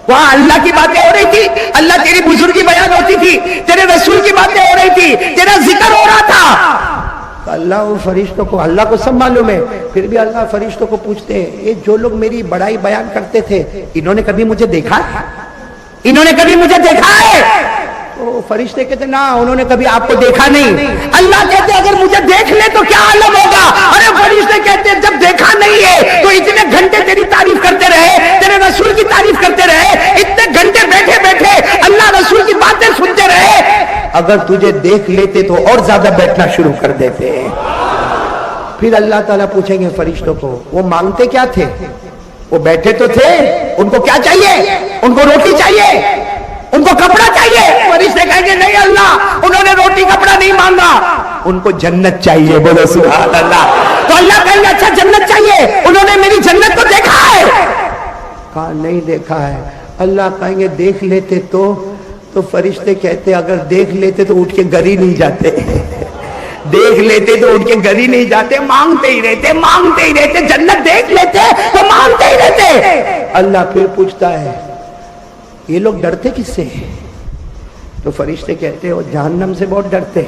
وہاں اللہ کی باتیں ہو رہی تھی, اللہ تیری بزرگی بیان ہوتی تھی, تیرے رسول کی باتیں ہو رہی تھی, تیرا ذکر ہو رہا تھا. اللہ وہ فرشتوں کو, اللہ کو سب معلوم ہے, پھر بھی اللہ فرشتوں کو پوچھتے ہیں یہ جو لوگ میری بڑائی بیان کرتے تھے انہوں نے کبھی مجھے دیکھا ہے, انہوں نے کبھی مجھے دیکھا ہے. تو فرشتے کہتے نا انہوں نے کبھی آپ کو دیکھا نہیں. اللہ کہتے اگر مجھے دیکھ لے تو کیا عالم ہوگا. ارے فرشتے کہتے جب دیکھا نہیں ہے تو اتنے گھنٹے تیری تعریف کرتے رہے, تیرے رسول کی تعریف کرتے رہے, اتنے گھنٹے بیٹھے بیٹھے اللہ اگر تجھے دیکھ لیتے تو اور زیادہ بیٹھنا شروع کر دیتے. پھر اللہ تعالیٰ پوچھیں گے فرشتوں کو وہ مانگتے کیا تھے؟ وہ بیٹھے تو تھے, ان کو کیا چاہیے؟ ان کو روٹی چاہیے, ان کو کپڑا چاہیے. فرشتے کہیں گے نہیں اللہ, انہوں نے روٹی کپڑا نہیں مانگا, ان کو جنت چاہیے. بولو سبحان اللہ. تو اللہ کہیں گے اچھا جنت چاہیے, انہوں نے میری جنت کو دیکھا ہے؟ کہا نہیں دیکھا ہے. اللہ کہیں گے دیکھ لیتے تو فرشتے کہتے اگر دیکھ لیتے تو اٹھ کے گھر ہی نہیں جاتے. دیکھ لیتے تو اٹھ کے گھر ہی نہیں جاتے, مانگتے ہی رہتے, مانگتے ہی رہتے. جنت دیکھ لیتے تو مانگتے ہی رہتے. اللہ پھر پوچھتا ہے یہ لوگ ڈرتے کس سے؟ تو فرشتے کہتے ہیں وہ جہنم سے بہت ڈرتے,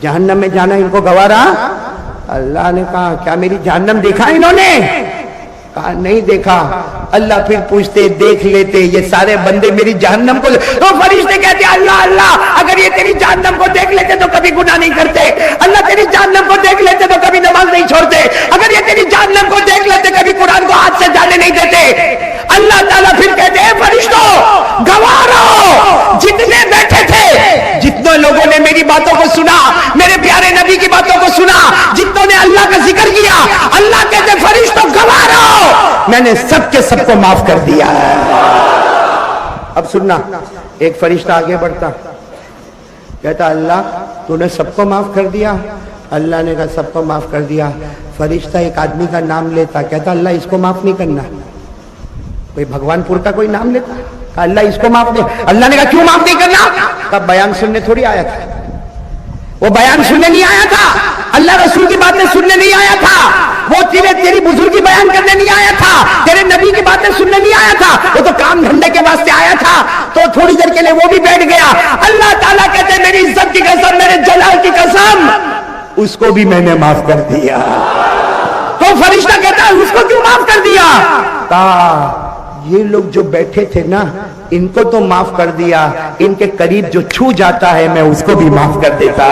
جہنم میں جانا ان کو گوارا. اللہ نے کہا کیا میری جہنم دیکھا انہوں نے؟ کہا نہیں دیکھا. اللہ پھر پوچھتے دیکھ لیتے یہ سارے بندے میری جہنم کو, تو فرشتے کہتے اللہ اللہ اگر یہ تیری جہنم کو دیکھ لیتے تو کبھی گناہ نہیں کرتے, اللہ تیری جہنم کو دیکھ لیتے تو کبھی نماز نہیں چھوڑتے, اگر یہ تیری جہنم کو دیکھ لیتے کبھی قرآن کو ہاتھ سے جانے نہیں دیتے. اللہ تعالیٰ پھر کہتے ہیں فرشتوں گواہ رہو, جتنے بیٹھے تھے, جتنے لوگوں نے میری باتوں کو سنا, میرے پیارے نبی کی باتوں کو سنا, جتنوں نے اللہ کا ذکر کیا, اللہ کہتے فرشتوں گواہ رہو, میں نے سب کے سب کو معاف کر دیا. اب سننا, ایک فرشتہ آگے بڑھتا کہتا اللہ تو نے سب کو معاف کر دیا. اللہ نے کہا سب کو معاف کر دیا. فرشتہ ایک آدمی کا نام لیتا, کہتا اللہ اس کو معاف نہیں کرنا. کوئی بھگوان پور کا کوئی نام لیتا, کہا اللہ اس کو معاف نہیں. اللہ نے کہا کیوں معاف نہیں کرنا؟ کہا بیان سننے تھوڑی آیا تھا, وہ بیان سننے نہیں آیا تھا, اللہ رسول کی باتیں سننے نہیں آیا تھا, وہ تیری بزرگی بیان کرنے نہیں آیا تھا, تیرے نبی کی باتیں سننے نہیں آیا تھا, وہ تو کام دھندے کے واسطے آیا تھا. تو تھوڑی دیر کے لیے وہ بھی بیٹھ گیا. اللہ تعالیٰ کہتے میری عزت کی قسم, میرے جلال کی قسم, اس کو بھی میں نے معاف کر دیا. تو فرشتہ کہتا ہے اس کو کیوں معاف کر دیا؟ کہا یہ لوگ جو بیٹھے تھے نا ان کو تو معاف کر دیا, ان کے قریب جو چھو جاتا ہے میں اس کو بھی معاف کر دیتا.